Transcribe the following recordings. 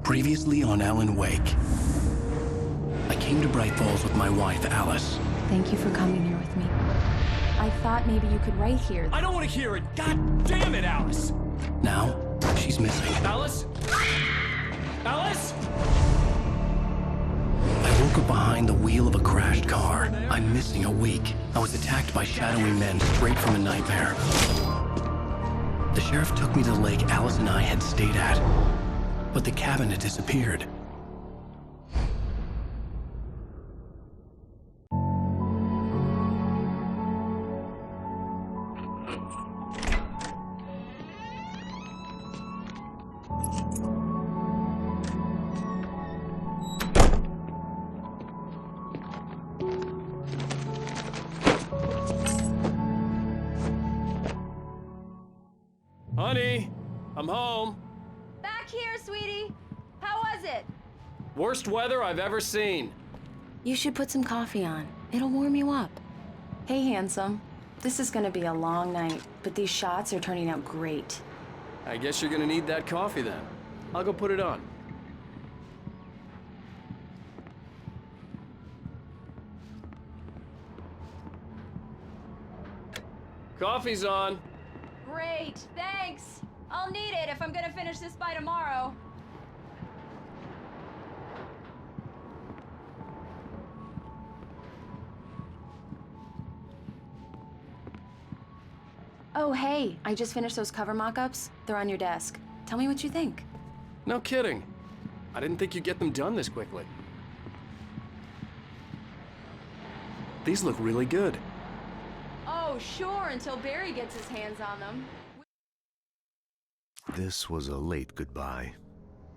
Previously on Alan Wake. I came to Bright Falls with my wife, Alice. Thank you for coming here with me. I thought maybe you could write here. I don't want to hear it! God damn it, Alice! Now, she's missing. Alice? Alice? I woke up behind the wheel of a crashed car. I'm missing a week. I was attacked by shadowy men straight from a nightmare. The sheriff took me to the lake Alice and I had stayed at, but the cabin had disappeared. Honey, I'm home. Back here, sweetie. How was it? Worst weather I've ever seen. You should put some coffee on. It'll warm you up. Hey, handsome. This is gonna be a long night, but these shots are turning out great. I guess you're gonna need that coffee then. I'll go put it on. Coffee's on. Great, thanks. I'll need it if I'm gonna finish this by tomorrow. Oh, hey, I just finished those cover mock-ups. They're on your desk. Tell me what you think. No kidding. I didn't think you'd get them done this quickly. These look really good. Oh, sure, until Barry gets his hands on them. This was a late goodbye.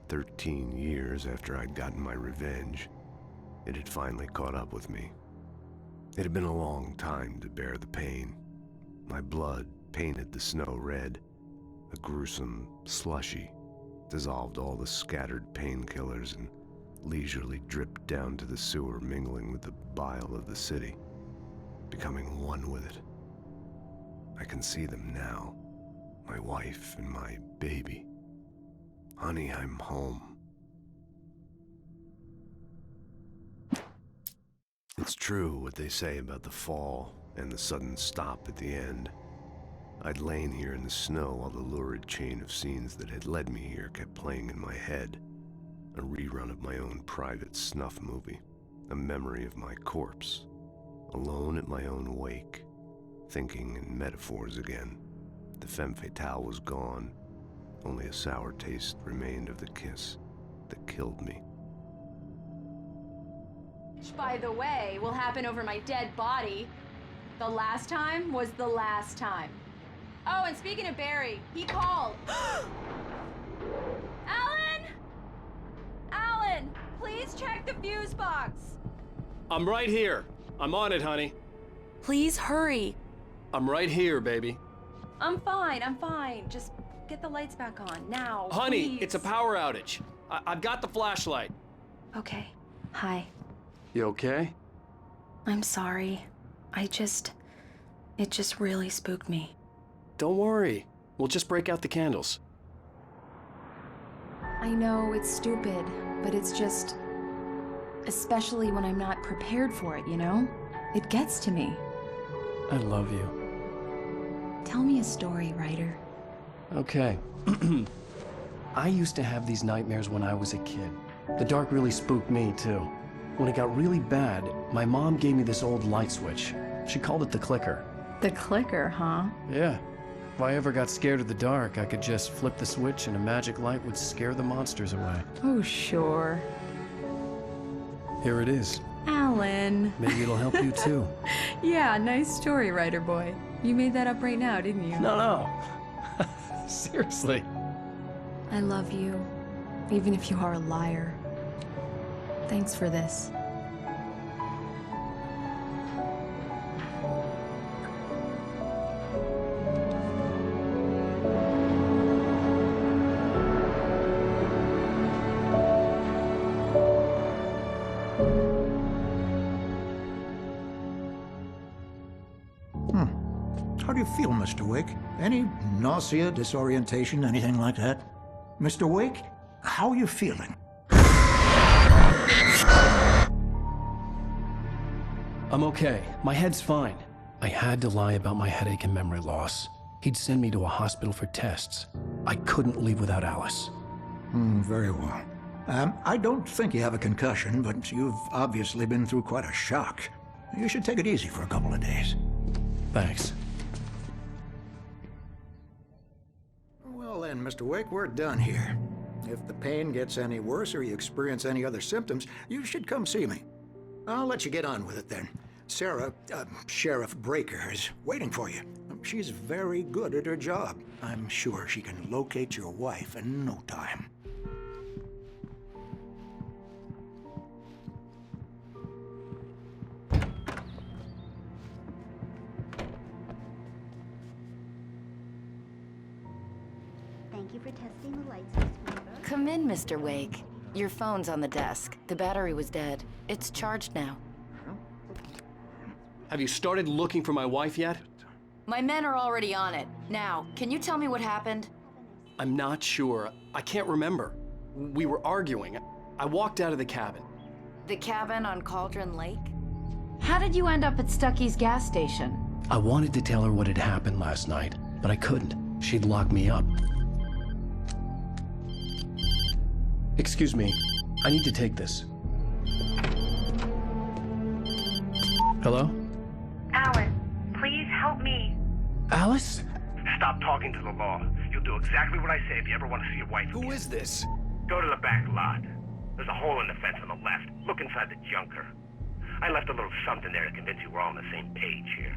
13 years after I'd gotten my revenge, it had finally caught up with me. It had been a long time to bear the pain. My blood painted the snow red. A gruesome slushy dissolved all the scattered painkillers and leisurely dripped down to the sewer, mingling with the bile of the city, becoming one with it. I can see them now. My wife and my baby. Honey, I'm home. It's true what they say about the fall and the sudden stop at the end. I'd lain here in the snow while the lurid chain of scenes that had led me here kept playing in my head. A rerun of my own private snuff movie. A memory of my corpse. Alone at my own wake. Thinking in metaphors again. The femme fatale was gone. Only a sour taste remained of the kiss that killed me. Which, by the way, will happen over my dead body. The last time was the last time. Oh, and speaking of Barry, he called. Alan! Alan, please check the fuse box. I'm right here. I'm on it, honey. Please hurry. I'm right here, baby. I'm fine. Just get the lights back on, now, Honey, please. it's a power outage. I've got the flashlight. Okay. Hi. You okay? I'm sorry. It just really spooked me. Don't worry. We'll just break out the candles. I know it's stupid, but it's just... especially when I'm not prepared for it, you know? It gets to me. I love you. Tell me a story, writer. Okay. I used to have these nightmares when I was a kid. The dark really spooked me, too. When it got really bad, my mom gave me this old light switch. She called it the clicker. The clicker, huh? Yeah. If I ever got scared of the dark, I could just flip the switch and a magic light would scare the monsters away. Oh, sure. Here it is. Alan. Maybe it'll help you, too. Yeah, nice story, writer boy. You made that up right now, didn't you? No. Seriously. I love you, even if you are a liar. Thanks for this. How do you feel, Mr. Wake? Any nausea, disorientation, anything like that? Mr. Wake? How are you feeling? I'm okay. My head's fine. I had to lie about my headache and memory loss. He'd send me to a hospital for tests. I couldn't leave without Alice. Very well. I don't think you have a concussion, but you've obviously been through quite a shock. You should take it easy for a couple of days. Thanks. Well then, Mr. Wake, we're done here. If the pain gets any worse or you experience any other symptoms, you should come see me. I'll let you get on with it then. Sarah, Sheriff Breaker, is waiting for you. She's very good at her job. I'm sure she can locate your wife in no time. Thank you for testing the lights, Miss Weaver. Come in, Mr. Wake. Your phone's on the desk. The battery was dead. It's charged now. Have you started looking for my wife yet? My men are already on it. Now, can you tell me what happened? I'm not sure. I can't remember. We were arguing. I walked out of the cabin. The cabin on Cauldron Lake? How did you end up at Stucky's gas station? I wanted to tell her what had happened last night, but I couldn't. She'd lock me up. Excuse me. I need to take this. Hello? Alan, please help me. Alice? Stop talking to the law. You'll do exactly what I say if you ever want to see your wife again. Who is this? Go to the back lot. There's a hole in the fence on the left. Look inside the junker. I left a little something there to convince you we're all on the same page here.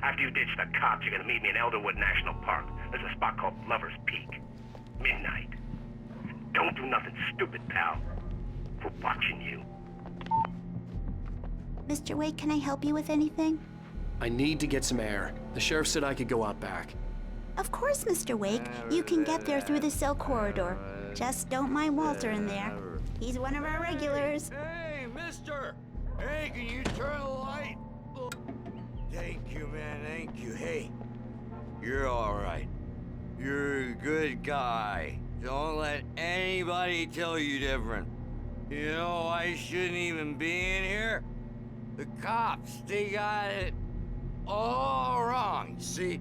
After you ditch the cops, you're gonna meet me in Elderwood National Park. There's a spot called Lover's Peak. Midnight. Don't do nothing stupid, pal. We're watching you. Mr. Wake, can I help you with anything? I need to get some air. The sheriff said I could go out back. Of course, Mr. Wake. You can get there through the cell corridor. Just don't mind Walter in there. He's one of our regulars. Hey, mister! Hey, can you turn the light? Thank you, man, thank you. Hey, you're all right. You're a good guy. Don't let anybody tell you different. You know, I shouldn't even be in here. The cops, they got it all wrong, see?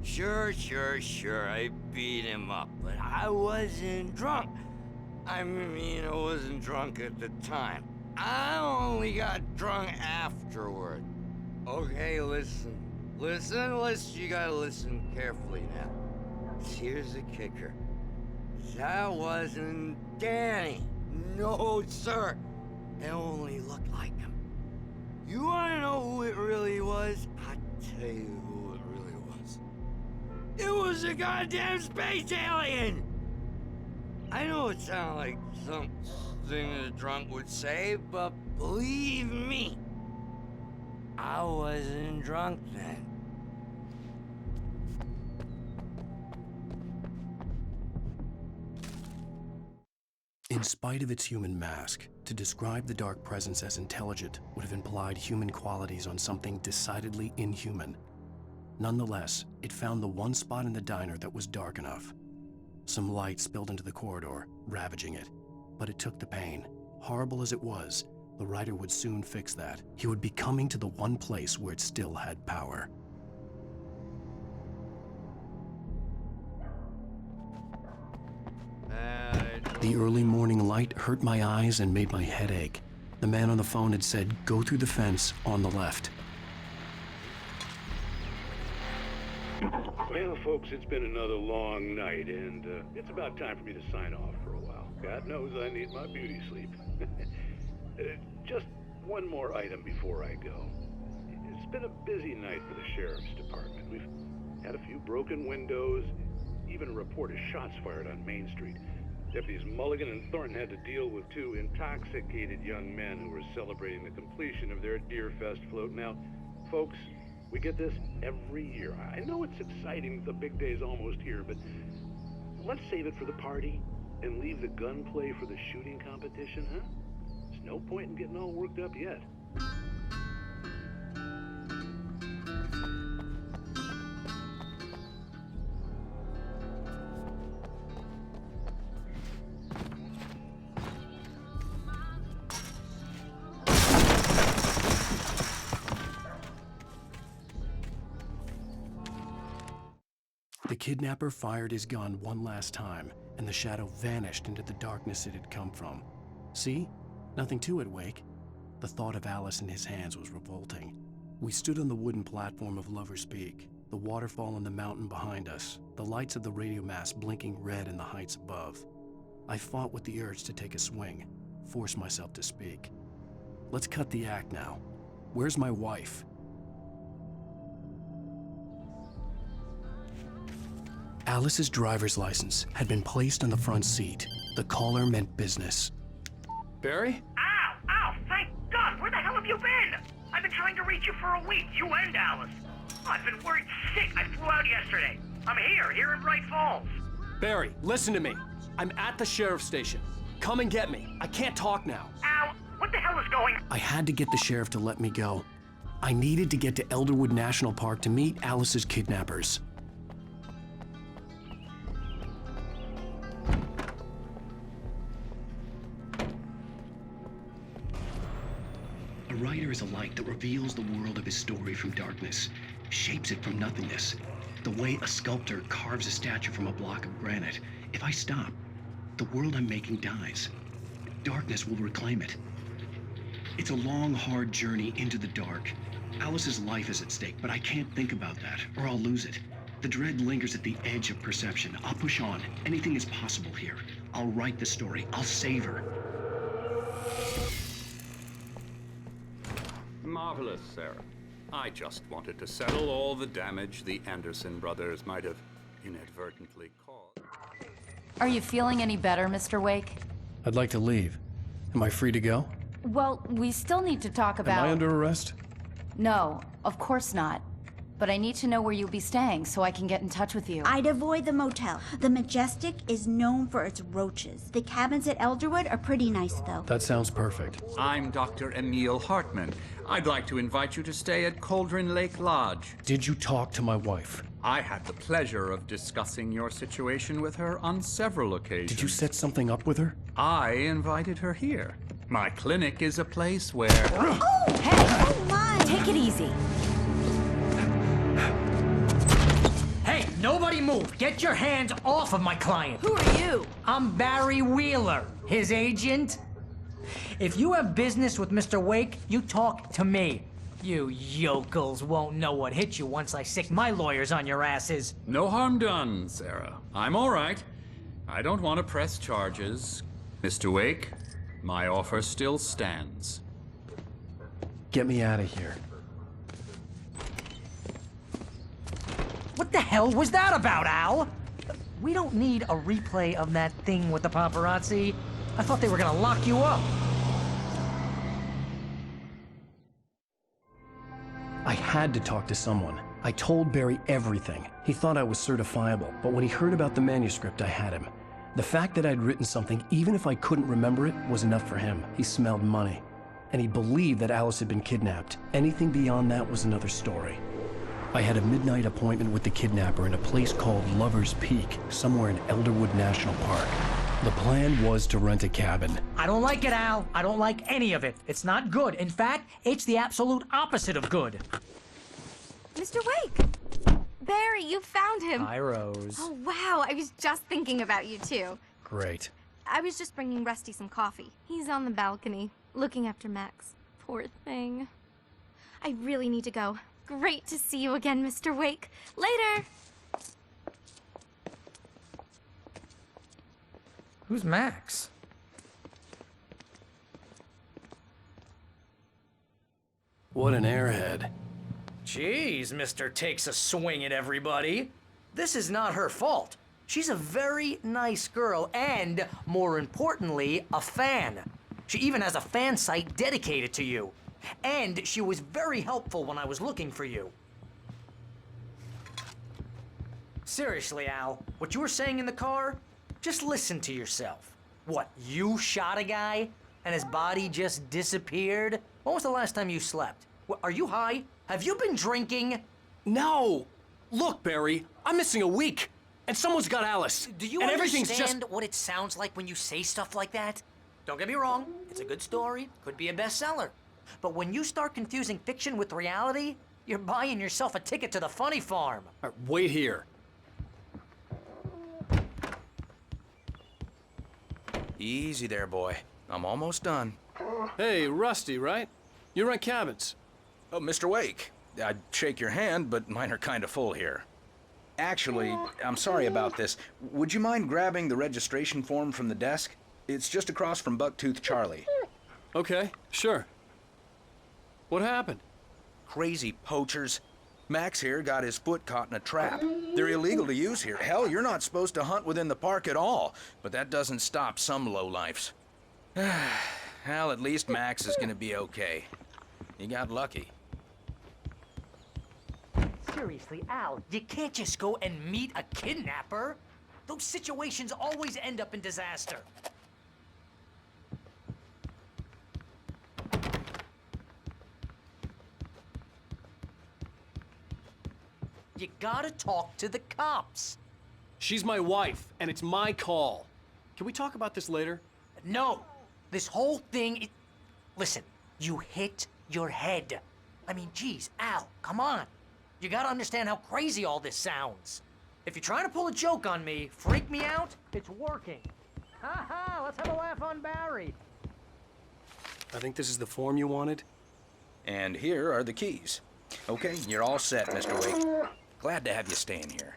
Sure, I beat him up, but I wasn't drunk. I mean, I wasn't drunk at the time. I only got drunk afterward. Okay, listen, you gotta listen carefully now. Here's the kicker. That wasn't Danny. No, sir. It only looked like him. You wanna know who it really was? I'll tell you who it really was. It was a goddamn space alien! I know it sounds like something a drunk would say, but believe me, I wasn't drunk then. In spite of its human mask, to describe the dark presence as intelligent would have implied human qualities on something decidedly inhuman. Nonetheless, it found the one spot in the diner that was dark enough. Some light spilled into the corridor, ravaging it. But it took the pain. Horrible as it was, the writer would soon fix that. He would be coming to the one place where it still had power. The early morning light hurt my eyes and made my head ache. The man on the phone had said, "Go through the fence on the left." Well, folks, it's been another long night, and it's about time for me to sign off for a while. God knows I need my beauty sleep. Just one more item before I go. It's been a busy night for the sheriff's department. We've had a few broken windows, even a report of shots fired on Main Street. Deputies Mulligan and Thornton had to deal with two intoxicated young men who were celebrating the completion of their Deerfest float. Now, folks, we get this every year. I know it's exciting, the big day's almost here, but let's save it for the party and leave the gunplay for the shooting competition, huh? There's no point in getting all worked up yet. kidnapper fired his gun one last time, and the shadow vanished into the darkness it had come from. See? Nothing to it, Wake. The thought of Alice in his hands was revolting. We stood on the wooden platform of Lover's Peak, the waterfall in the mountain behind us, the lights of the radio mast blinking red in the heights above. I fought with the urge to take a swing, force myself to speak. Let's cut the act now. Where's my wife? Alice's driver's license had been placed on the front seat. The caller meant business. Barry? Ow! Ow! Thank God! Where the hell have you been? I've been trying to reach you for a week, you and Alice. Oh, I've been worried sick. I flew out yesterday. I'm here in Bright Falls. Barry, listen to me. I'm at the sheriff's station. Come and get me. I can't talk now. Ow! What the hell is going on? I had to get the sheriff to let me go. I needed to get to Elderwood National Park to meet Alice's kidnappers. A writer is a light that reveals the world of his story from darkness, shapes it from nothingness. The way a sculptor carves a statue from a block of granite. If I stop, the world I'm making dies. Darkness will reclaim it. It's a long, hard journey into the dark. Alice's life is at stake, but I can't think about that, or I'll lose it. The dread lingers at the edge of perception. I'll push on. Anything is possible here. I'll write the story. I'll save her. Marvelous, Sarah. I just wanted to settle all the damage the Anderson brothers might have inadvertently caused. Are you feeling any better, Mr. Wake? I'd like to leave. Am I free to go? Well, we still need to talk about... Am I under arrest? No, of course not. But I need to know where you'll be staying so I can get in touch with you. I'd avoid the motel. The Majestic is known for its roaches. The cabins at Elderwood are pretty nice, though. That sounds perfect. I'm Dr. Emil Hartman. I'd like to invite you to stay at Cauldron Lake Lodge. Did you talk to my wife? I had the pleasure of discussing your situation with her on several occasions. Did you set something up with her? I invited her here. My clinic is a place where... Oh! Hey! Oh, my! Take it easy. Hey, nobody move! Get your hands off of my client! Who are you? I'm Barry Wheeler, his agent. If you have business with Mr. Wake, you talk to me. You yokels won't know what hit you once I sick my lawyers on your asses. No harm done, Sarah. I'm all right. I don't want to press charges. Mr. Wake, my offer still stands. Get me out of here. What the hell was that about, Al? We don't need a replay of that thing with the paparazzi. I thought they were gonna lock you up. I had to talk to someone. I told Barry everything. He thought I was certifiable, but when he heard about the manuscript, I had him. The fact that I'd written something, even if I couldn't remember it, was enough for him. He smelled money. And he believed that Alice had been kidnapped. Anything beyond that was another story. I had a midnight appointment with the kidnapper in a place called Lover's Peak, somewhere in Elderwood National Park. The plan was to rent a cabin. I don't like it, Al. I don't like any of it. It's not good. In fact, it's the absolute opposite of good. Mr. Wake! Barry, you found him. Hi, Rose. Oh, wow. I was just thinking about you, too. Great. I was just bringing Rusty some coffee. He's on the balcony, looking after Max. Poor thing. I really need to go. Great to see you again, Mr. Wake. Later! Who's Max? What an airhead. Jeez, Mr. Takes a swing at everybody. This is not her fault. She's a very nice girl and, more importantly, a fan. She even has a fan site dedicated to you. And she was very helpful when I was looking for you. Seriously, Al, what you were saying in the car? Just listen to yourself. What, you shot a guy and his body just disappeared? When was the last time you slept? What, are you high? Have you been drinking? No! Look, Barry, I'm missing a week, and someone's got Alice. Do you and understand what it sounds like when you say stuff like that? Don't get me wrong, it's a good story, could be a bestseller. But when you start confusing fiction with reality, you're buying yourself a ticket to the funny farm. Wait here. Easy there, boy. I'm almost done. Hey, Rusty, right? You rent cabins. Oh, Mr. Wake. I'd shake your hand, but mine are kind of full here. Actually, I'm sorry about this. Would you mind grabbing the registration form from the desk? It's just across from Bucktooth Charlie. Okay, sure. What happened? Crazy poachers. Max here got his foot caught in a trap. They're illegal to use here. Hell, you're not supposed to hunt within the park at all. But that doesn't stop some lowlifes. Well, at least Max is gonna be okay. He got lucky. Seriously, Al, you can't just go and meet a kidnapper. Those situations always end up in disaster. You gotta talk to the cops. She's my wife, and it's my call. Can we talk about this later? No, this whole thing. Listen, you hit your head. I mean, geez, Al, come on. You gotta understand how crazy all this sounds. If you're trying to pull a joke on me, freak me out, it's working. Ha ha, let's have a laugh on Barry. I think this is the form you wanted. And here are the keys. Okay, you're all set, Mr. Wake. Glad to have you staying here.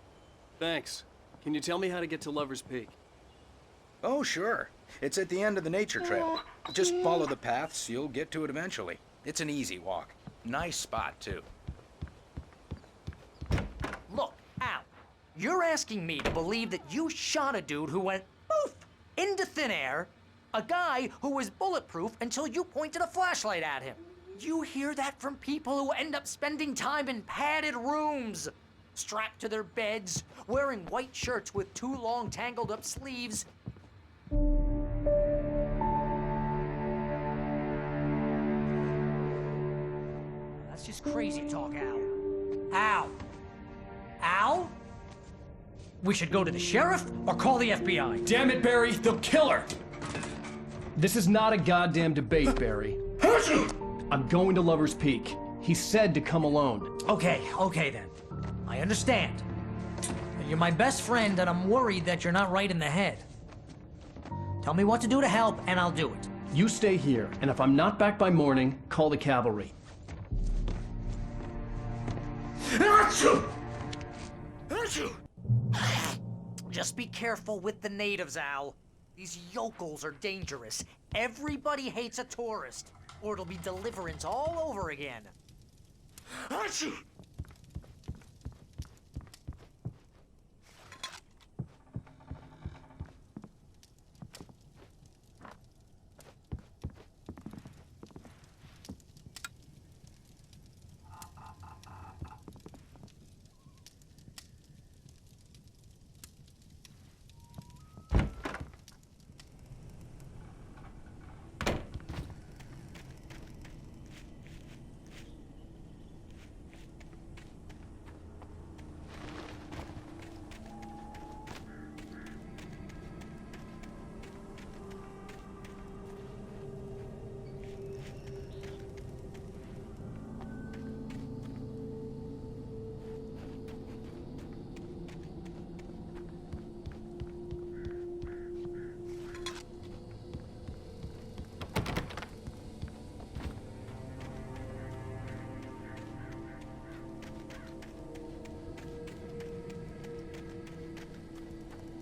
Thanks. Can you tell me how to get to Lover's Peak? Oh, sure. It's at the end of the nature trail. Just follow the paths, you'll get to it eventually. It's an easy walk. Nice spot, too. Look, Al, you're asking me to believe that you shot a dude who went poof into thin air, a guy who was bulletproof until you pointed a flashlight at him. You hear that from people who end up spending time in padded rooms, strapped to their beds, wearing white shirts with too long tangled up sleeves. That's just crazy talk, Al. Al! Al? We should go to the sheriff or call the FBI. Damn it, Barry, they'll kill her! This is not a goddamn debate, Barry. I'm going to Lover's Peak. He said to come alone. Okay then. I understand. You're my best friend and I'm worried that you're not right in the head. Tell me what to do to help and I'll do it. You stay here, and if I'm not back by morning, call the cavalry. Just be careful with the natives, Al. These yokels are dangerous. Everybody hates a tourist, or it'll be deliverance all over again.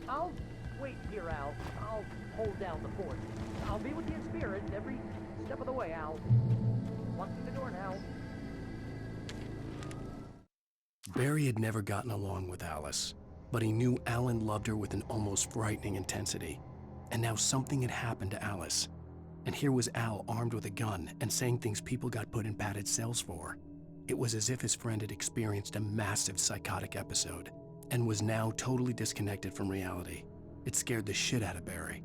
I'll wait here, Al. I'll hold down the fort. I'll be with you in spirit every step of the way, Al. Walk through the door now. Barry had never gotten along with Alice, but he knew Alan loved her with an almost frightening intensity. And now something had happened to Alice. And here was Al armed with a gun and saying things people got put in padded cells for. It was as if his friend had experienced a massive psychotic episode and was now totally disconnected from reality. It scared the shit out of Barry.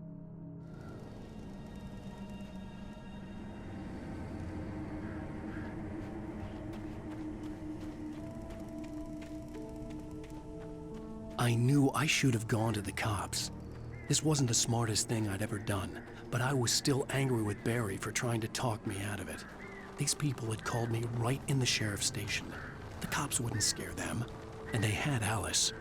I knew I should have gone to the cops. This wasn't the smartest thing I'd ever done, but I was still angry with Barry for trying to talk me out of it. These people had called me right in the sheriff's station. The cops wouldn't scare them, and they had Alice.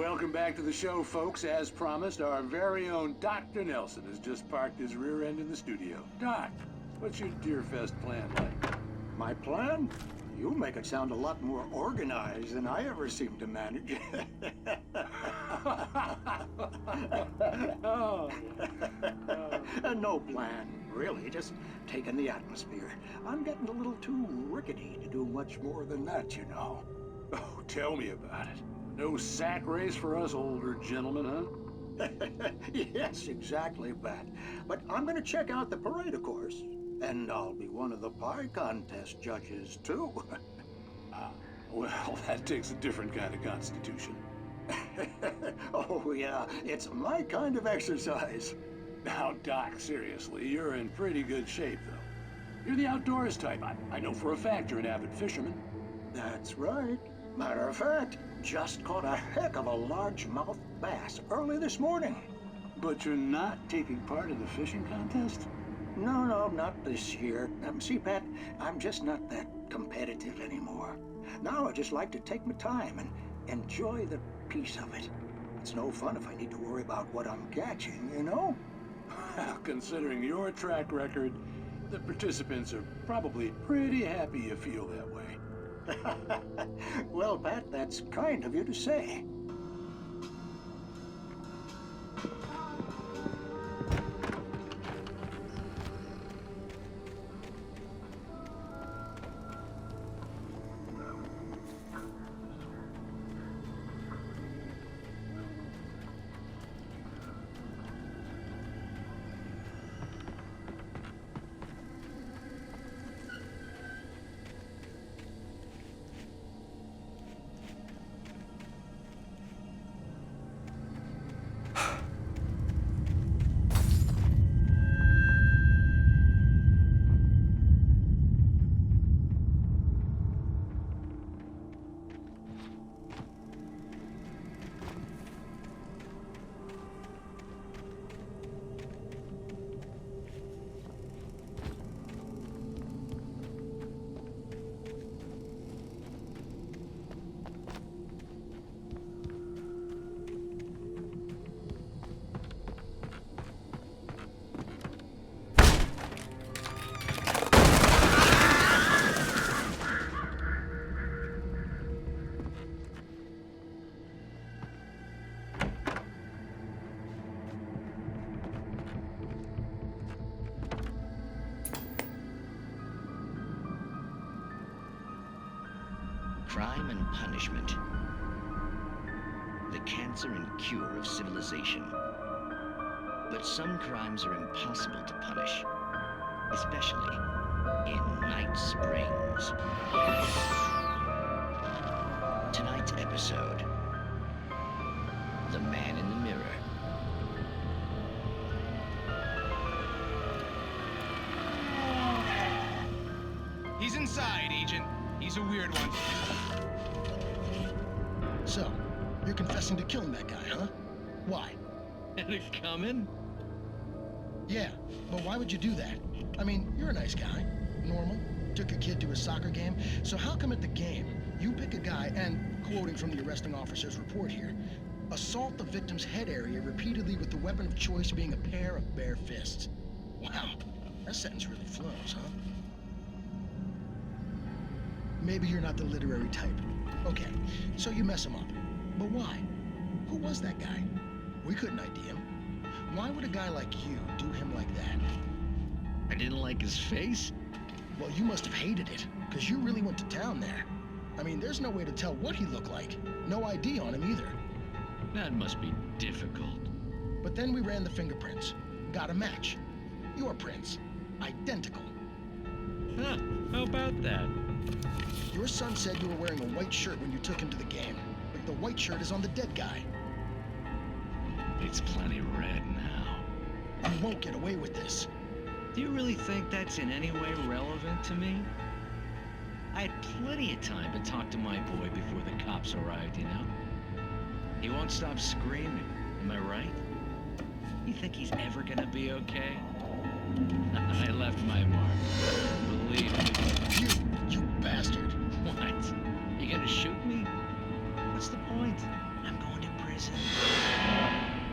Welcome back to the show, folks. As promised, our very own Dr. Nelson has just parked his rear end in the studio. Doc, what's your Deerfest plan like? My plan? You make it sound a lot more organized than I ever seem to manage. No plan, really. Just taking the atmosphere. I'm getting a little too rickety to do much more than that, you know. Oh, tell me about it. No sack race for us older gentlemen, huh? Yes, exactly, Pat. But I'm gonna check out the parade, of course. And I'll be one of the pie contest judges, too. Well, that takes a different kind of constitution. Oh, yeah, it's my kind of exercise. Now, Doc, seriously, you're in pretty good shape, though. You're the outdoors type. I know for a fact you're an avid fisherman. That's right. Matter of fact, just caught a heck of a largemouth bass early this morning. But you're not taking part in the fishing contest? No, not this year. See, Pat, I'm just not that competitive anymore. Now I just like to take my time and enjoy the peace of it. It's no fun if I need to worry about what I'm catching, you know? Well, considering your track record, the participants are probably pretty happy you feel that way. Well, Pat, that's kind of you to say. Crime and punishment. The cancer and cure of civilization. But some crimes are impossible to punish, especially in Night Springs. Tonight's episode, The Man in the Mirror. He's inside, Agent. He's a weird one. So, you're confessing to killing that guy, huh? Why? Had it coming? Yeah, but why would you do that? I mean, you're a nice guy. Normal. Took a kid to a soccer game. So how come at the game, you pick a guy and, quoting from the arresting officer's report here, assault the victim's head area repeatedly with the weapon of choice being a pair of bare fists? Wow, that sentence really flows, huh? Maybe you're not the literary type. Okay, so you mess him up. But why? Who was that guy? We couldn't ID him. Why would a guy like you do him like that? I didn't like his face? Well, you must have hated it, because you really went to town there. I mean, there's no way to tell what he looked like. No ID on him either. That must be difficult. But then we ran the fingerprints. Got a match. Your prints. Identical. Huh, how about that? Your son said you were wearing a white shirt when you took him to the game, but the white shirt is on the dead guy. It's plenty red now. You won't get away with this. Do you really think that's in any way relevant to me? I had plenty of time to talk to my boy before the cops arrived, you know? He won't stop screaming, am I right? You think he's ever gonna be okay? I left my mark. Believe me. You bastard. What? You gonna shoot me? What's the point? I'm going to prison. listen.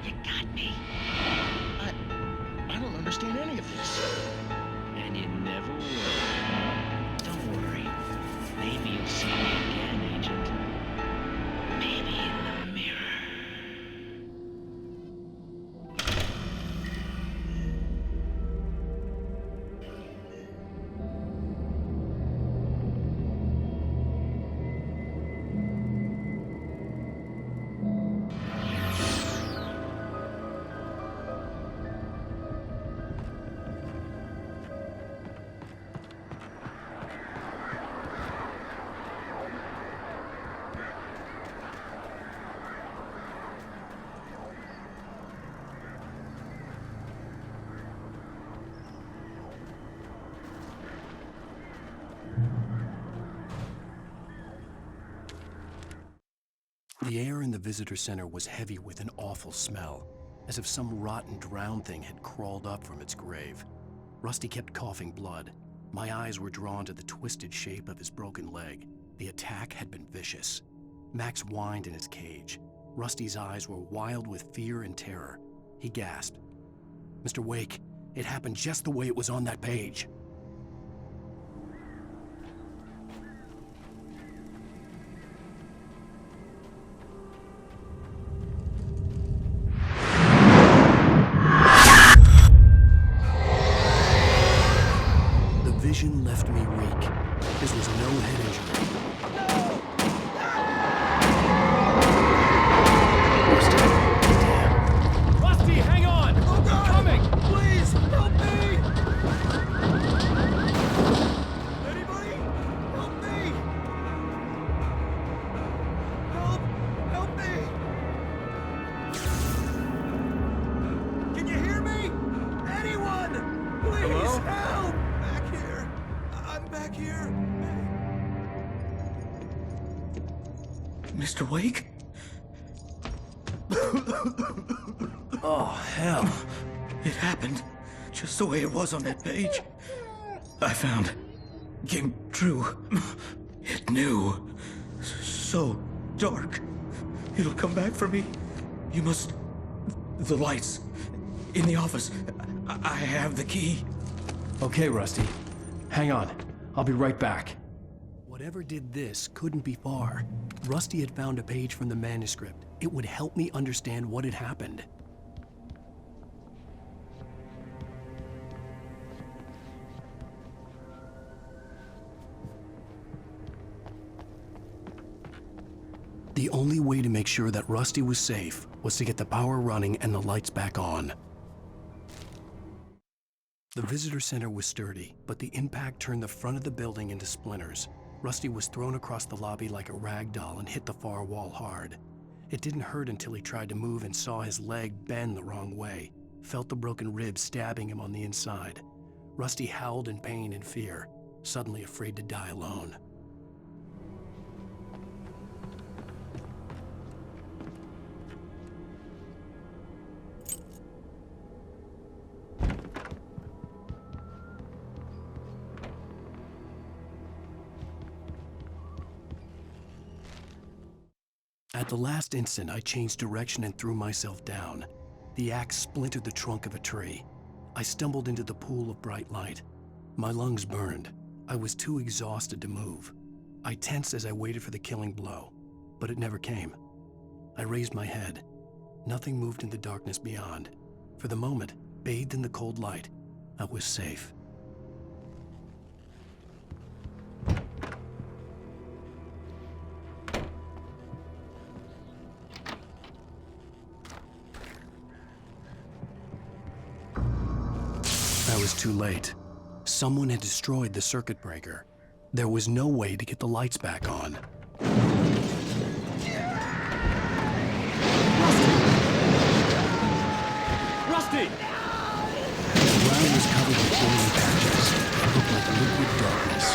You got me. I don't understand any of this. And you never will. Don't worry. Maybe you'll see me again, Agent. Maybe in the mirror. The air in the visitor center was heavy with an awful smell, as if some rotten drowned thing had crawled up from its grave. Rusty kept coughing blood. My eyes were drawn to the twisted shape of his broken leg. The attack had been vicious. Max whined in his cage. Rusty's eyes were wild with fear and terror. He gasped. "Mr. Wake, it happened just the way it was on that page." Vision left me weak. This was no head injury. Rusty, hang on! Oh God! I'm coming! Please, help me! Anybody? Help me! Help me! Can you hear me? Anyone? Please, Hello? help! I'm back here. Mr. Wake? Oh, hell. It happened just the way it was on that page. I found. Came true. It knew. So dark. It'll come back for me. You must. The lights. In the office. I have the key. Okay, Rusty. Hang on. I'll be right back. Whatever did this couldn't be far. Rusty had found a page from the manuscript. It would help me understand what had happened. The only way to make sure that Rusty was safe was to get the power running and the lights back on. The visitor center was sturdy, but the impact turned the front of the building into splinters. Rusty was thrown across the lobby like a rag doll and hit the far wall hard. It didn't hurt until he tried to move and saw his leg bend the wrong way, felt the broken ribs stabbing him on the inside. Rusty howled in pain and fear, suddenly afraid to die alone. At the last instant, I changed direction and threw myself down. The axe splintered the trunk of a tree. I stumbled into the pool of bright light. My lungs burned. I was too exhausted to move. I tensed as I waited for the killing blow, but it never came. I raised my head. Nothing moved in the darkness beyond. For the moment, bathed in the cold light, I was safe. I was too late. Someone had destroyed the circuit breaker. There was no way to get the lights back on. Rusty! The ground was covered with glowing patches. It looked like liquid darkness.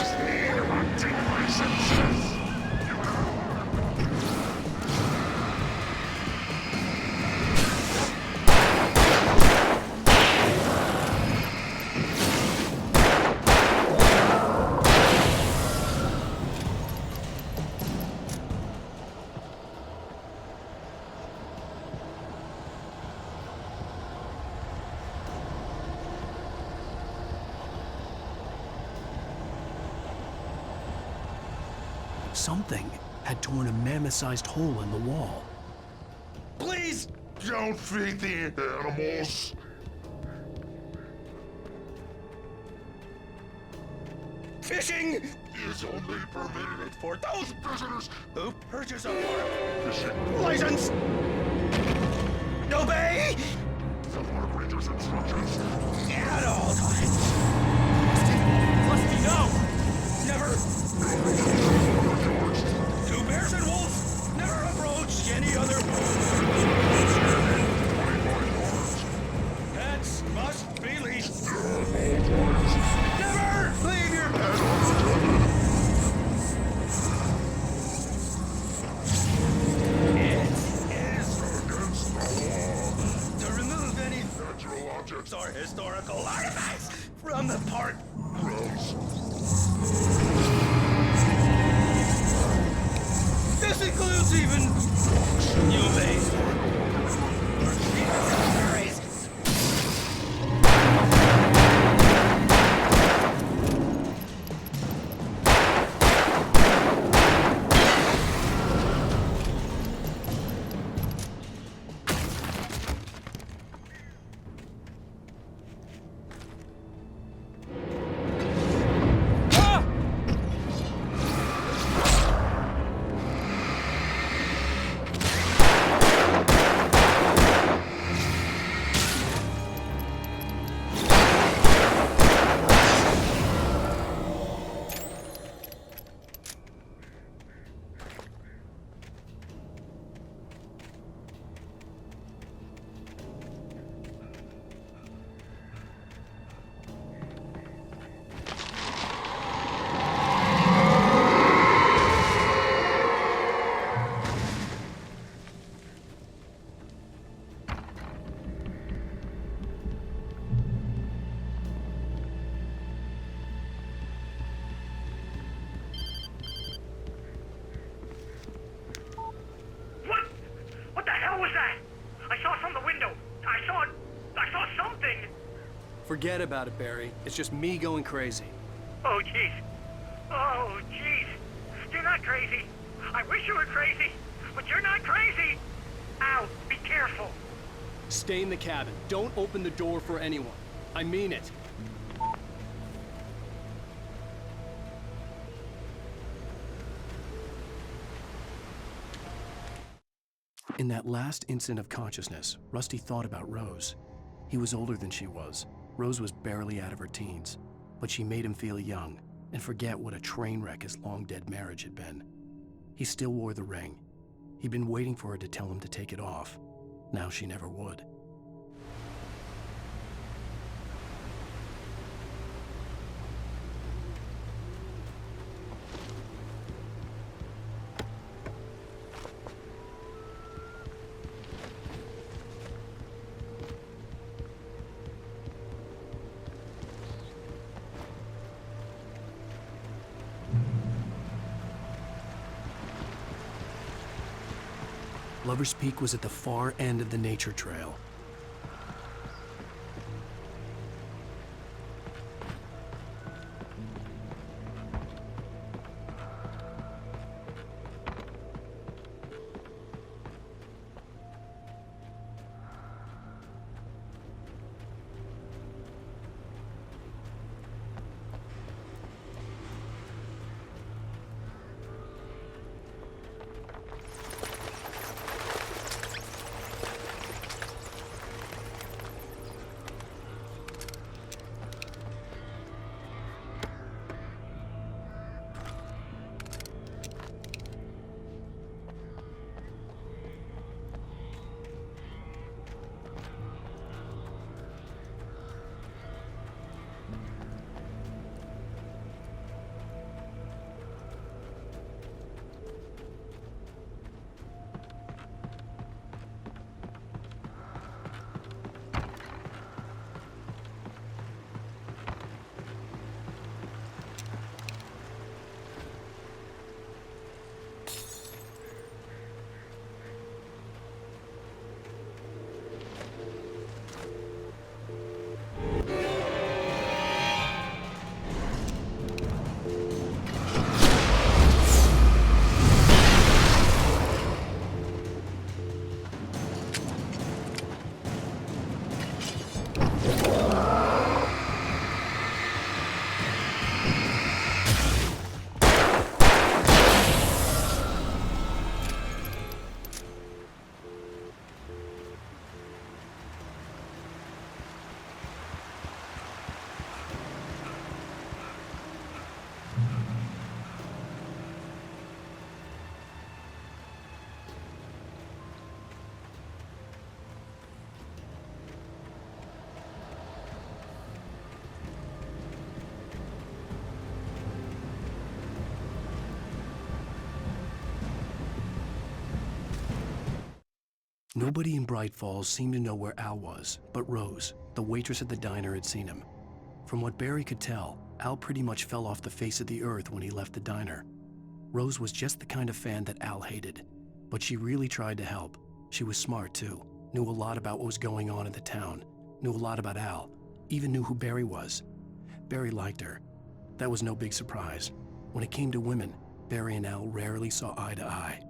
Something had torn a mammoth-sized hole in the wall. Please don't feed the animals. Fishing is only permitted for those visitors who purchase a fishing license. Obey the park ranger's instructions at all times. Rusty, no! Never. Two bears and wolves never approach any other. Pets must be leashed. Never leave your pet. It is against the law to remove any natural objects or historical artifacts from the park. grounds. This includes even you based. What the hell was that? I saw from the window. I saw something. Forget about it, Barry. It's just me going crazy. Oh, jeez. Oh, jeez. You're not crazy. I wish you were crazy, but you're not crazy. Ow, be careful. Stay in the cabin. Don't open the door for anyone. I mean it. In that last instant of consciousness, Rusty thought about Rose. He was older than she was. Rose was barely out of her teens, but she made him feel young and forget what a train wreck his long-dead marriage had been. He still wore the ring. He'd been waiting for her to tell him to take it off. Now she never would. Lover's Peak was at the far end of the nature trail. Nobody in Bright Falls seemed to know where Al was, but Rose, the waitress at the diner, had seen him. From what Barry could tell, Al pretty much fell off the face of the earth when he left the diner. Rose was just the kind of fan that Al hated, but she really tried to help. She was smart too, knew a lot about what was going on in the town, knew a lot about Al, even knew who Barry was. Barry liked her. That was no big surprise. When it came to women, Barry and Al rarely saw eye to eye.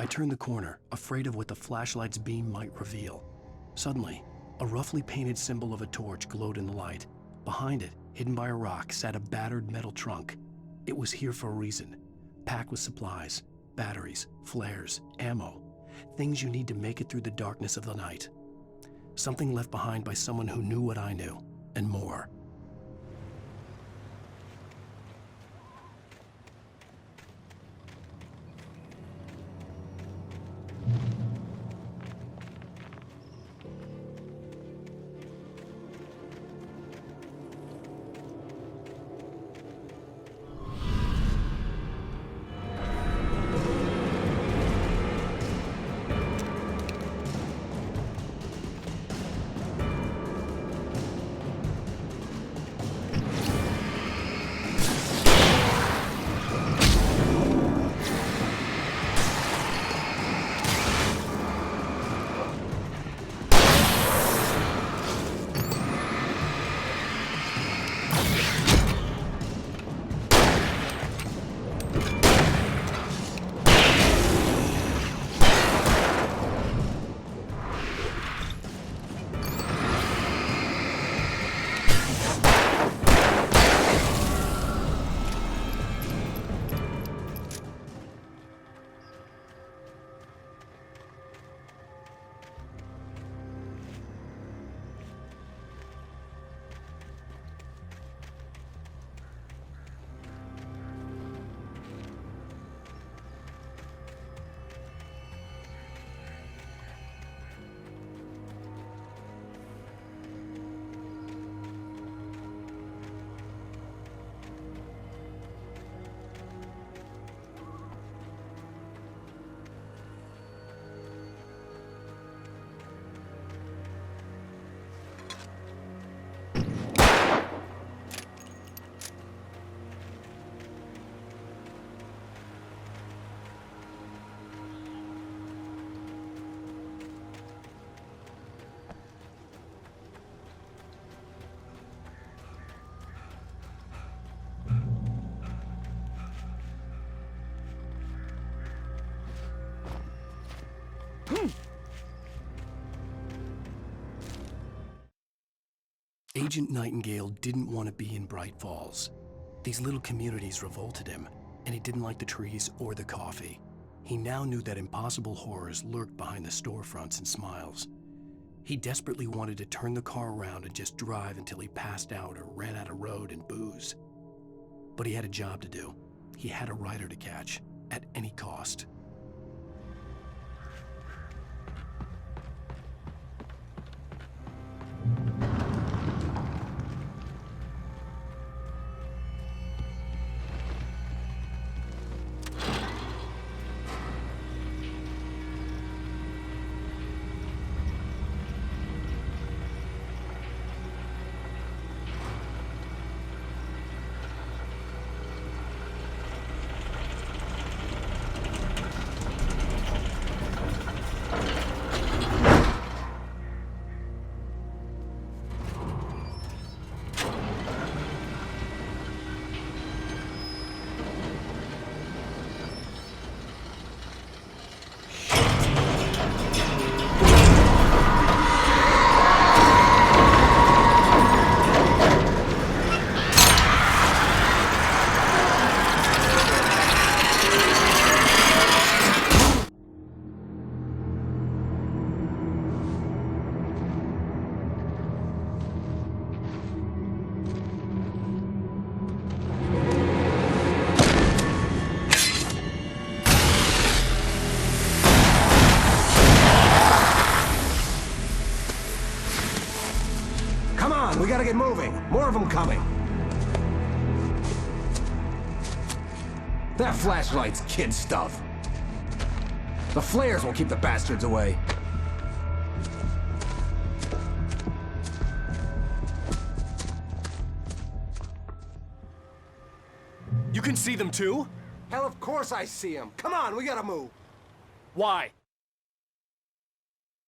I turned the corner, afraid of what the flashlight's beam might reveal. Suddenly, a roughly painted symbol of a torch glowed in the light. Behind it, hidden by a rock, sat a battered metal trunk. It was here for a reason, packed with supplies, batteries, flares, ammo, things you need to make it through the darkness of the night. Something left behind by someone who knew what I knew, and more. Agent Nightingale didn't want to be in Bright Falls. These little communities revolted him, and he didn't like the trees or the coffee. He now knew that impossible horrors lurked behind the storefronts and smiles. He desperately wanted to turn the car around and just drive until he passed out or ran out of road and booze. But he had a job to do. He had a rider to catch, at any cost. We gotta get moving. More of them coming. That flashlight's kid stuff. The flares will keep the bastards away. You can see them too? Hell, of course I see them. Come on, we gotta move. Why?